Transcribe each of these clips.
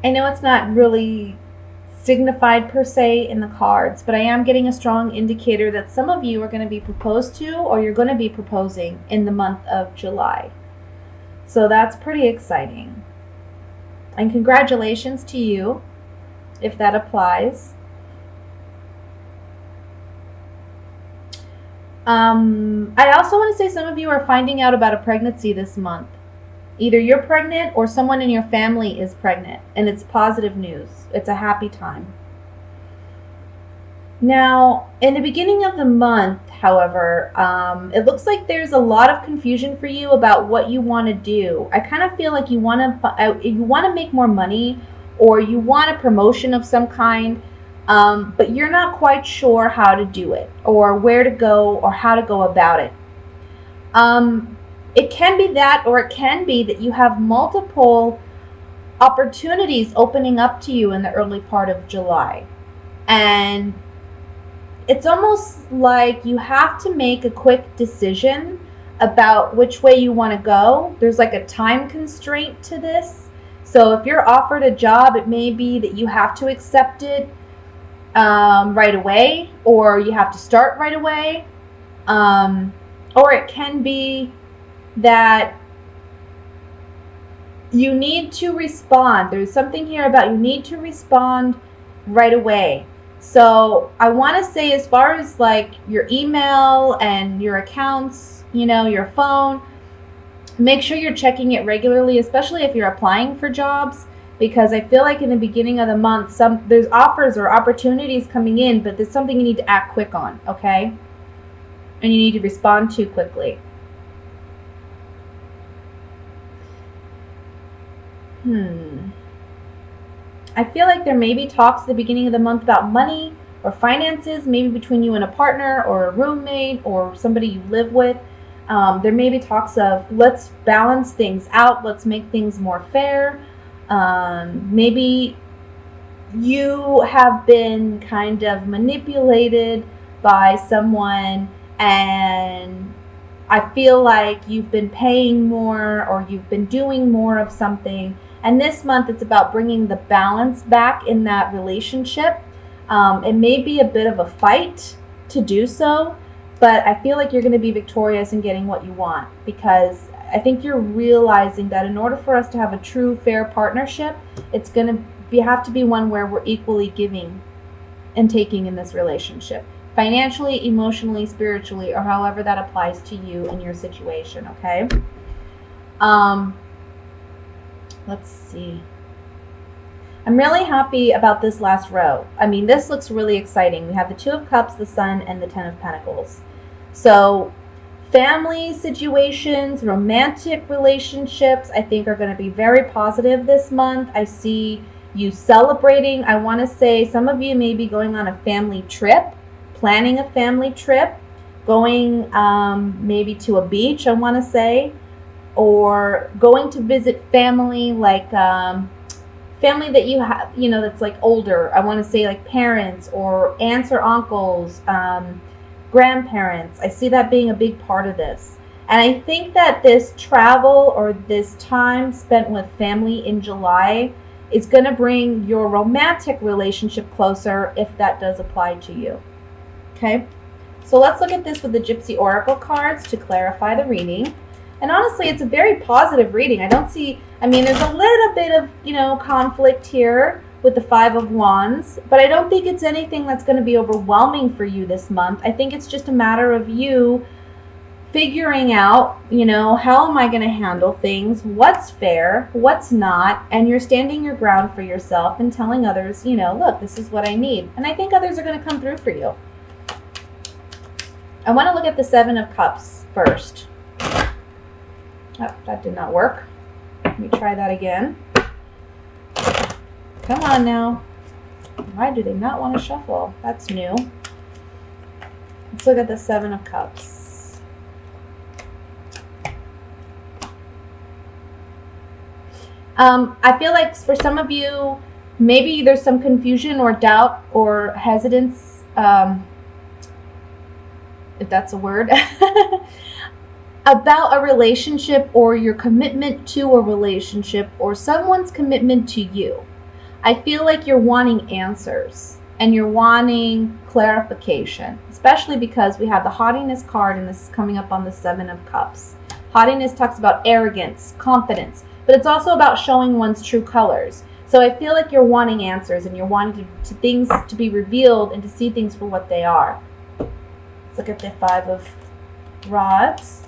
I know it's not really signified per se in the cards, but I am getting a strong indicator that some of you are going to be proposed to or you're going to be proposing in the month of July. So that's pretty exciting. And congratulations to you if that applies. I also want to say some of you are finding out about a pregnancy this month. Either you're pregnant or someone in your family is pregnant, and it's positive news. It's a happy time. Now, in the beginning of the month, however, it looks like there's a lot of confusion for you about what you want to do. I kind of feel like you want to make more money, or you want a promotion of some kind, but you're not quite sure how to do it, or where to go, or how to go about it. It can be that, or it can be that you have multiple opportunities opening up to you in the early part of July, and it's almost like you have to make a quick decision about which way you want to go. There's like a time constraint to this. So if you're offered a job, it may be that you have to accept it right away, or you have to start right away. Or it can be that you need to respond. There's something here about you need to respond right away. So I want to say, as far as like your email and your accounts, your phone, make sure you're checking it regularly, especially if you're applying for jobs, because I feel like in the beginning of the month, there's offers or opportunities coming in, but there's something you need to act quick on, okay? And you need to respond to quickly. I feel like there may be talks at the beginning of the month about money or finances, maybe between you and a partner or a roommate or somebody you live with. There may be talks of, let's balance things out, let's make things more fair. Maybe you have been kind of manipulated by someone, and I feel like you've been paying more or you've been doing more of something. And this month, it's about bringing the balance back in that relationship. It may be a bit of a fight to do so, but I feel like you're going to be victorious in getting what you want, because I think you're realizing that in order for us to have a true, fair partnership, it's going to have to be one where we're equally giving and taking in this relationship. Financially, emotionally, spiritually, or however that applies to you and your situation, okay? Let's see. I'm really happy about this last row. I mean, this looks really exciting. We have the Two of Cups, the Sun, and the Ten of Pentacles. So family situations, romantic relationships, I think are going to be very positive this month. I see you celebrating. I want to say some of you may be going on a family trip, planning a family trip, going maybe to a beach, I want to say, or going to visit family, like family that you have, that's like older. I want to say like parents or aunts or uncles, grandparents. I see that being a big part of this. And I think that this travel or this time spent with family in July is going to bring your romantic relationship closer, if that does apply to you. Okay? So let's look at this with the Gypsy Oracle cards to clarify the reading. And honestly, it's a very positive reading. There's a little bit of, conflict here with the Five of Wands, but I don't think it's anything that's going to be overwhelming for you this month. I think it's just a matter of you figuring out, how am I going to handle things, what's fair, what's not, and you're standing your ground for yourself and telling others, look, this is what I need. And I think others are going to come through for you. I want to look at the Seven of Cups first. Oh, that did not work. Let me try that again. Come on now. Why do they not want to shuffle? That's new. Let's look at the Seven of Cups. I feel like for some of you, maybe there's some confusion or doubt or hesitance, if that's a word, about a relationship or your commitment to a relationship or someone's commitment to you. I feel like you're wanting answers and you're wanting clarification, especially because we have the haughtiness card and this is coming up on the Seven of Cups. Haughtiness talks about arrogance, confidence, but it's also about showing one's true colors. So I feel like you're wanting answers and you're wanting to things to be revealed and to see things for what they are. Let's look at the Five of Rods.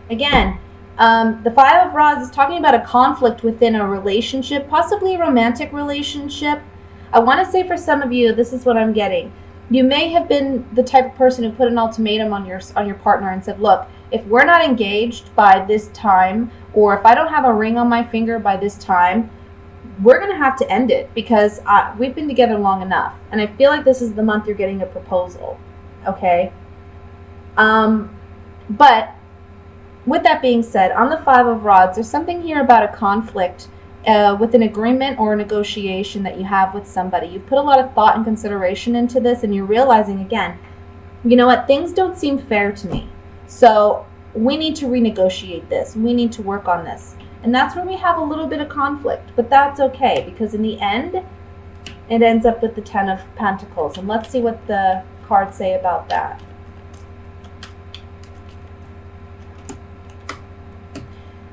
Again, the Five of Rods is talking about a conflict within a relationship, possibly a romantic relationship. I want to say for some of you, this is what I'm getting. You may have been the type of person who put an ultimatum on your partner and said, look, if we're not engaged by this time, or if I don't have a ring on my finger by this time, we're going to have to end it because we've been together long enough. And I feel like this is the month you're getting a proposal. Okay? But with that being said, on the Five of Rods, there's something here about a conflict with an agreement or a negotiation that you have with somebody. You've put a lot of thought and consideration into this, and you're realizing, again, you know what, things don't seem fair to me. So we need to renegotiate this. We need to work on this. And that's where we have a little bit of conflict. But that's okay, because in the end, it ends up with the Ten of Pentacles. And let's see what the cards say about that.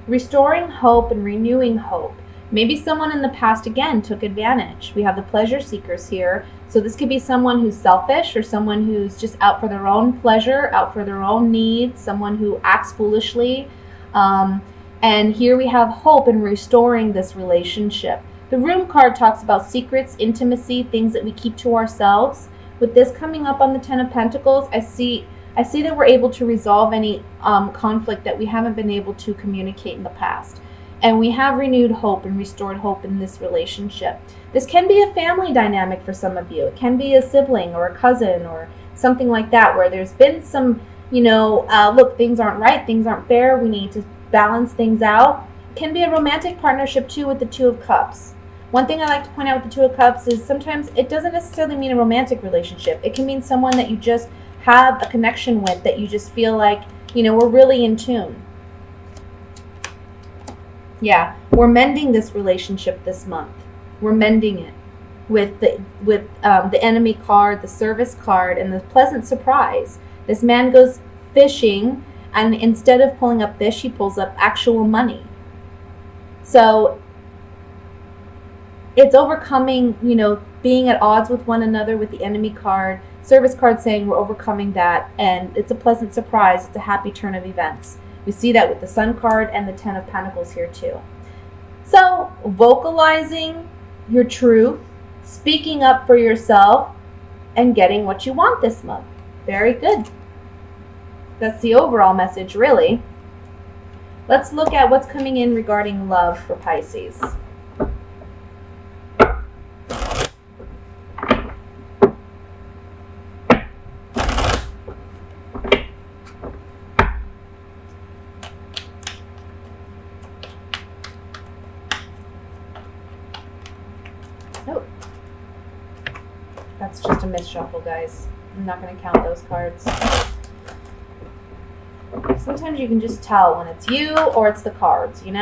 Restoring hope and renewing hope. Maybe someone in the past, again, took advantage. We have the pleasure seekers here. So this could be someone who's selfish or someone who's just out for their own pleasure, out for their own needs, someone who acts foolishly. And here we have hope in restoring this relationship. The Room card talks about secrets, intimacy, things that we keep to ourselves. With this coming up on the Ten of Pentacles, I see that we're able to resolve any conflict that we haven't been able to communicate in the past. And we have renewed hope and restored hope in this relationship. This can be a family dynamic for some of you. It can be a sibling or a cousin or something like that, where there's been some, look, things aren't right, things aren't fair, we need to balance things out. It can be a romantic partnership too with the Two of Cups. One thing I like to point out with the Two of Cups is sometimes it doesn't necessarily mean a romantic relationship. It can mean someone that you just have a connection with, that you just feel like, we're really in tune. Yeah, we're mending this relationship this month. We're mending it with the Enemy card, the Service card, and the Pleasant Surprise. This man goes fishing, and instead of pulling up fish, he pulls up actual money. So it's overcoming, being at odds with one another with the Enemy card. Service card saying we're overcoming that, and it's a pleasant surprise. It's a happy turn of events. We see that with the Sun card and the Ten of Pentacles here too. So vocalizing your truth, speaking up for yourself, and getting what you want this month. Very good. That's the overall message, really. Let's look at what's coming in regarding love for Pisces. Oh, that's just a misshuffle, guys. I'm not going to count those cards. Sometimes you can just tell when it's you or it's the cards, All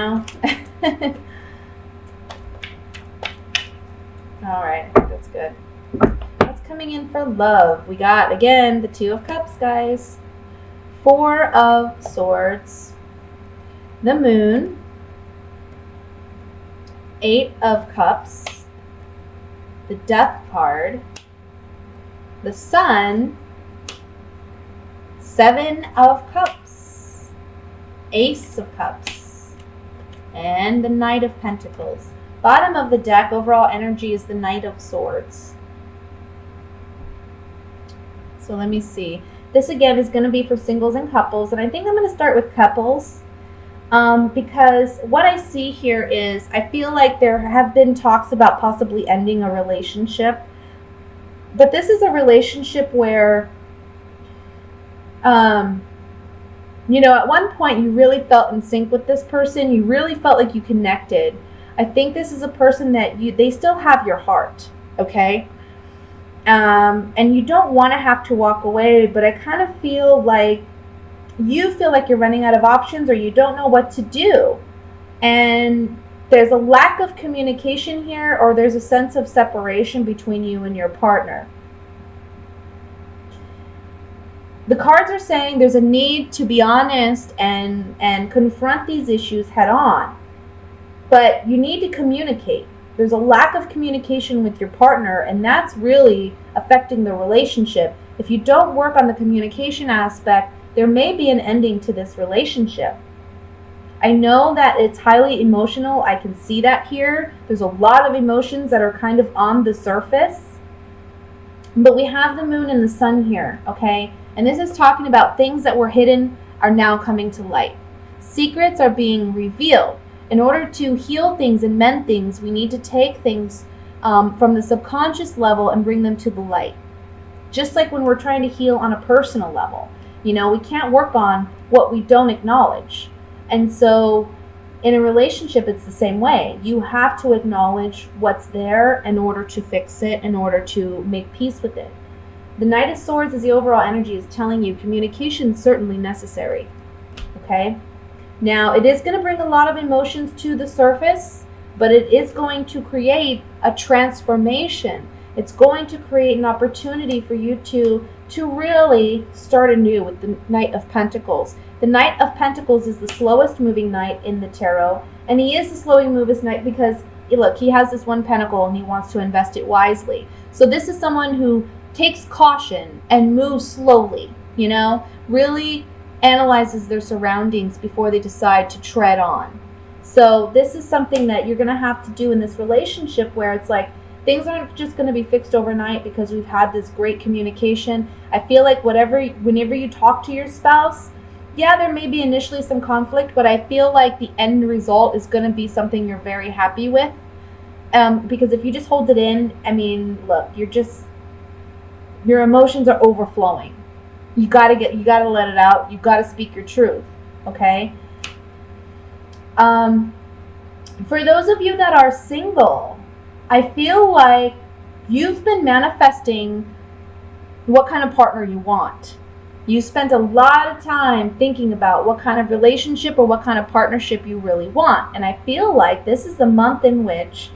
right, I think that's good. What's coming in for love? We got, again, the Two of Cups, guys. Four of Swords. The Moon. Eight of Cups. The Death card. The Sun. Seven of Cups. Ace of Cups. And the Knight of Pentacles. Bottom of the deck, overall energy is the Knight of Swords. So let me see. This again is going to be for singles and couples. And I think I'm going to start with couples. Because what I see here is I feel like there have been talks about possibly ending a relationship. But this is a relationship where, at one point you really felt in sync with this person. You really felt like you connected. I think this is a person that they still have your heart, okay? And you don't want to have to walk away, but I kind of feel like you feel like you're running out of options or you don't know what to do. And there's a lack of communication here, or there's a sense of separation between you and your partner. The cards are saying there's a need to be honest and confront these issues head on. But you need to communicate. There's a lack of communication with your partner, and that's really affecting the relationship. If you don't work on the communication aspect, there may be an ending to this relationship. I know that it's highly emotional. I can see that here. There's a lot of emotions that are kind of on the surface. But we have the moon and the sun here, okay? And this is talking about things that were hidden are now coming to light. Secrets are being revealed. In order to heal things and mend things, we need to take things from the subconscious level and bring them to the light. Just like when we're trying to heal on a personal level. You know, we can't work on what we don't acknowledge. And so in a relationship, it's the same way. You have to acknowledge what's there in order to fix it, in order to make peace with it. The Knight of Swords, as the overall energy is telling you, communication is certainly necessary. Okay? Now, it is going to bring a lot of emotions to the surface, but it is going to create a transformation. It's going to create an opportunity for you to really start anew with the Knight of Pentacles. The Knight of Pentacles is the slowest moving knight in the tarot, and he is the slowest moving knight because, look, he has this one pentacle and he wants to invest it wisely. So this is someone who takes caution and moves slowly, you know, really analyzes their surroundings before they decide to tread on. So this is something that you're going to have to do in this relationship where it's like things aren't just going to be fixed overnight because we've had this great communication. I feel like whenever you talk to your spouse, yeah, there may be initially some conflict, but I feel like the end result is going to be something you're very happy with. Because if you just hold it in, I mean, look, your emotions are overflowing. You gotta let it out. You gotta speak your truth. Okay. For those of you that are single, I feel like you've been manifesting what kind of partner you want. You spent a lot of time thinking about what kind of relationship or what kind of partnership you really want. And I feel like this is the month in which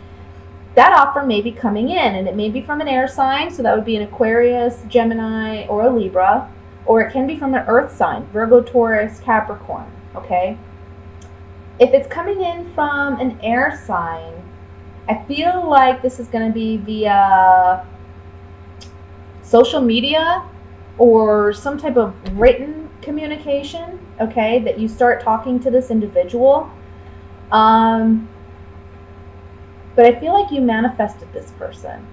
that offer may be coming in, and it may be from an air sign, so that would be an Aquarius, Gemini, or a Libra, or it can be from an earth sign, Virgo, Taurus, Capricorn, okay? If it's coming in from an air sign, I feel like this is going to be via social media or some type of written communication, okay, that you start talking to this individual. But I feel like you manifested this person.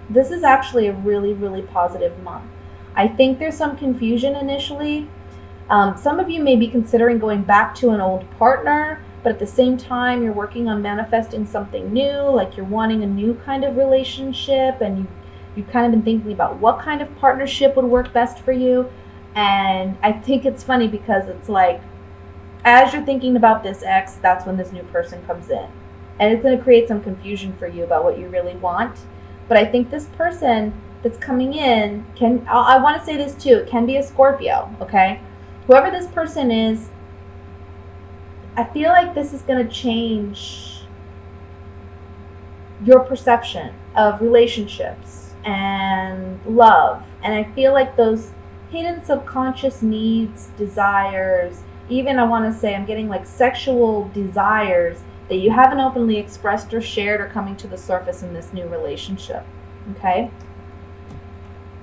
This is actually a really, really positive month. I think there's some confusion initially. Some of you may be considering going back to an old partner, but at the same time, you're working on manifesting something new, like you're wanting a new kind of relationship, and you've kind of been thinking about what kind of partnership would work best for you. And I think it's funny because it's like, as you're thinking about this ex, that's when this new person comes in. And it's going to create some confusion for you about what you really want. But I think this person that's coming in I want to say this too, it can be a Scorpio, okay? Whoever this person is, I feel like this is going to change your perception of relationships and love. And I feel like those hidden subconscious needs, desires, even I want to say I'm getting like sexual desires that you haven't openly expressed or shared are coming to the surface in this new relationship, okay?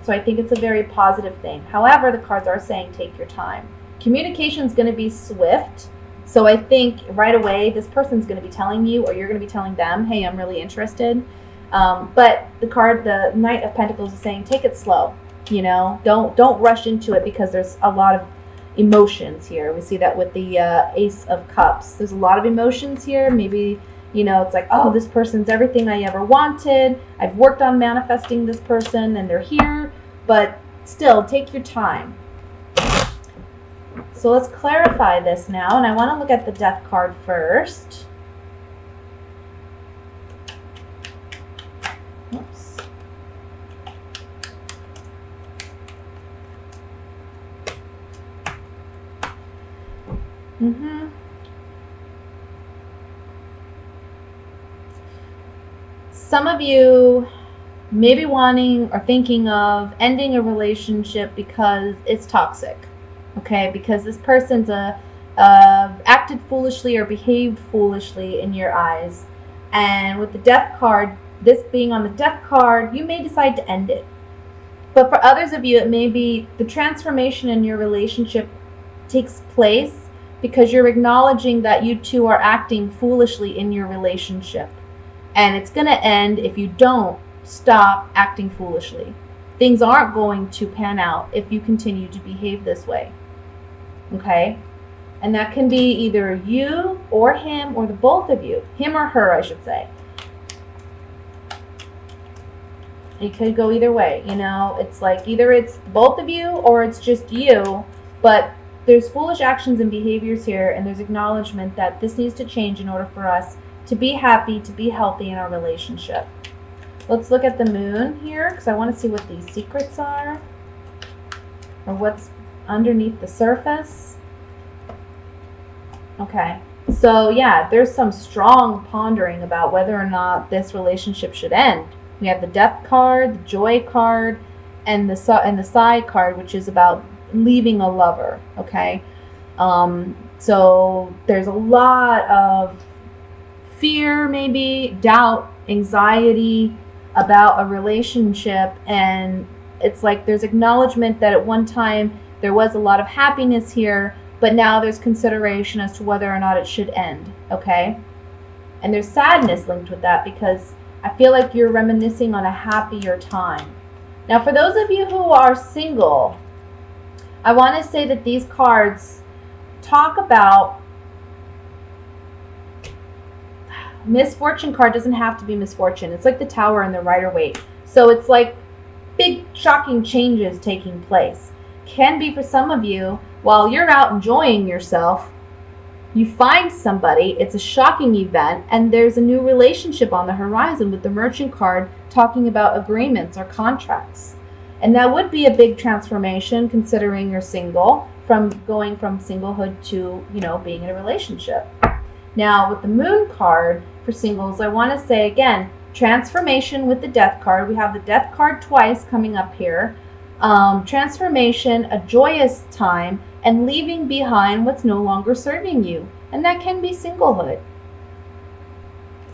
So I think it's a very positive thing. However, the cards are saying take your time. Communication is going to be swift. So I think right away this person's going to be telling you, or you're going to be telling them, hey, I'm really interested. But the Knight of Pentacles is saying take it slow. You know, don't rush into it because there's a lot of emotions here. We see that with the Ace of Cups. There's a lot of emotions here. Maybe, you know, it's like, oh, this person's everything I ever wanted. I've worked on manifesting this person and they're here. But still, take your time. So let's clarify this now. And I want to look at the Death card first. Oops. Mm-hmm. Some of you may be wanting or thinking of ending a relationship because it's toxic. Okay, because this person's acted foolishly or behaved foolishly in your eyes. And with the death card, this being on the death card, you may decide to end it. But for others of you, it may be the transformation in your relationship takes place because you're acknowledging that you two are acting foolishly in your relationship. And it's going to end if you don't stop acting foolishly. Things aren't going to pan out if you continue to behave this way. Okay? And that can be either you or him or the both of you. Him or her, I should say. It could go either way, you know. It's like either it's both of you or it's just you. But there's foolish actions and behaviors here, and there's acknowledgement that this needs to change in order for us to be happy, to be healthy in our relationship. Let's look at the moon here, because I want to see what these secrets are, or what's underneath the surface. Okay, so yeah, there's some strong pondering about whether or not this relationship should end. We have the death card, the joy card, and the side card, which is about leaving a lover. Okay, so there's a lot of fear, maybe doubt, anxiety about a relationship, and it's like there's acknowledgement that at one time there was a lot of happiness here, but now there's consideration as to whether or not it should end. Okay, and there's sadness linked with that because I feel like you're reminiscing on a happier time. Now, for those of you who are single, I want to say that these cards talk about misfortune card. Doesn't have to be misfortune. It's like the Tower and the Rider-Waite. So it's like big shocking changes taking place. Can be for some of you while you're out enjoying yourself, you find somebody, it's a shocking event, and there's a new relationship on the horizon with the Merchant card talking about agreements or contracts. And that would be a big transformation considering you're single, from going from singlehood to, you know, being in a relationship. Now, with the Moon card for singles, I want to say again, transformation with the Death card. We have the Death card twice coming up here. Transformation, a joyous time, and leaving behind what's no longer serving you. And that can be singlehood.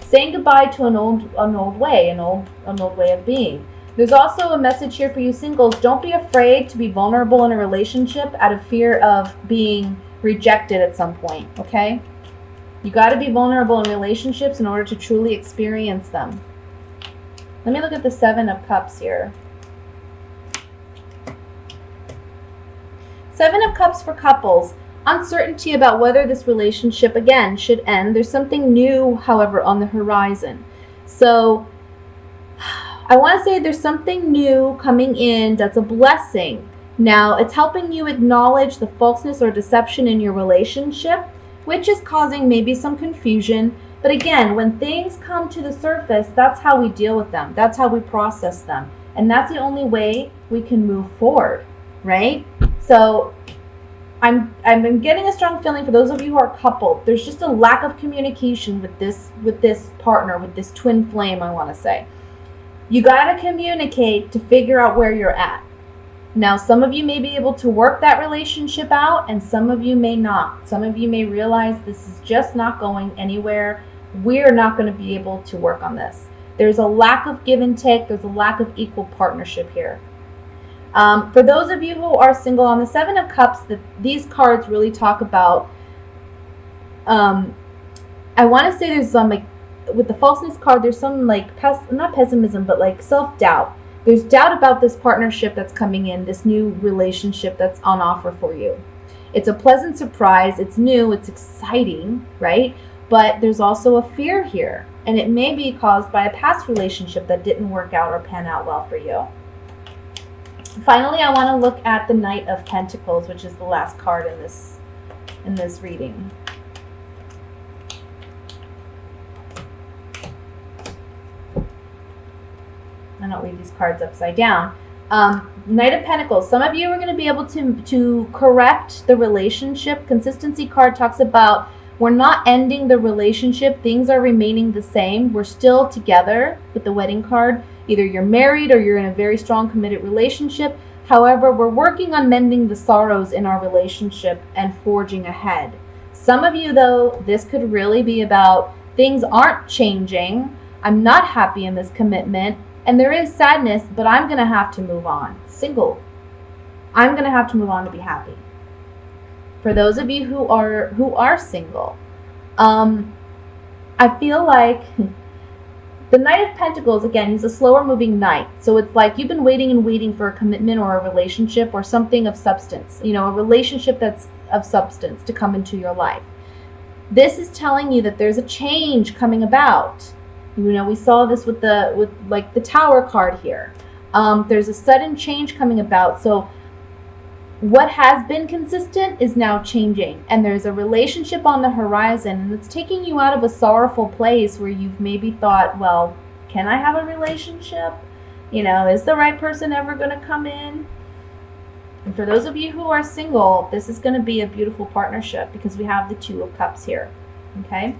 Saying goodbye to an old way of being. There's also a message here for you singles. Don't be afraid to be vulnerable in a relationship out of fear of being rejected at some point, okay? You got to be vulnerable in relationships in order to truly experience them. Let me look at the Seven of Cups here. Seven of Cups for couples. Uncertainty about whether this relationship, again, should end. There's something new, however, on the horizon. So I want to say there's something new coming in that's a blessing. Now, it's helping you acknowledge the falseness or deception in your relationship, which is causing maybe some confusion. But again, when things come to the surface, that's how we deal with them. That's how we process them. And that's the only way we can move forward, right? So I'm getting a strong feeling for those of you who are coupled. There's just a lack of communication with this partner, with this twin flame, I want to say. You got to communicate to figure out where you're at. Now, some of you may be able to work that relationship out, and some of you may not. Some of you may realize this is just not going anywhere. We're not going to be able to work on this. There's a lack of give and take. There's a lack of equal partnership here. For those of you who are single, on the Seven of Cups, these cards really talk about, I want to say there's some, like, with the falseness card, there's some, like, not pessimism, but like self-doubt. There's doubt about this partnership that's coming in, this new relationship that's on offer for you. It's a pleasant surprise. It's new. It's exciting, right? But there's also a fear here, and it may be caused by a past relationship that didn't work out or pan out well for you. Finally, I want to look at the Knight of Pentacles, which is the last card in this reading. I don't read these cards upside down. Knight of Pentacles. Some of you are going to be able to correct the relationship. Consistency card talks about we're not ending the relationship. Things are remaining the same. We're still together with the wedding card. Either you're married or you're in a very strong committed relationship. However, we're working on mending the sorrows in our relationship and forging ahead. Some of you, though, this could really be about things aren't changing. I'm not happy in this commitment. And there is sadness, but I'm going to have to move on. Single. I'm going to have to move on to be happy. For those of you who are single, I feel like the Knight of Pentacles, again, he's a slower moving knight. So it's like you've been waiting and waiting for a commitment or a relationship or something of substance, you know, a relationship that's of substance to come into your life. This is telling you that there's a change coming about. You know, we saw this with the Tower card here. There's a sudden change coming about. So what has been consistent is now changing, and there's a relationship on the horizon, and it's taking you out of a sorrowful place where you've maybe thought, well, can I have a relationship? You know, is the right person ever going to come in? And for those of you who are single, this is going to be a beautiful partnership because we have the Two of Cups here. Okay?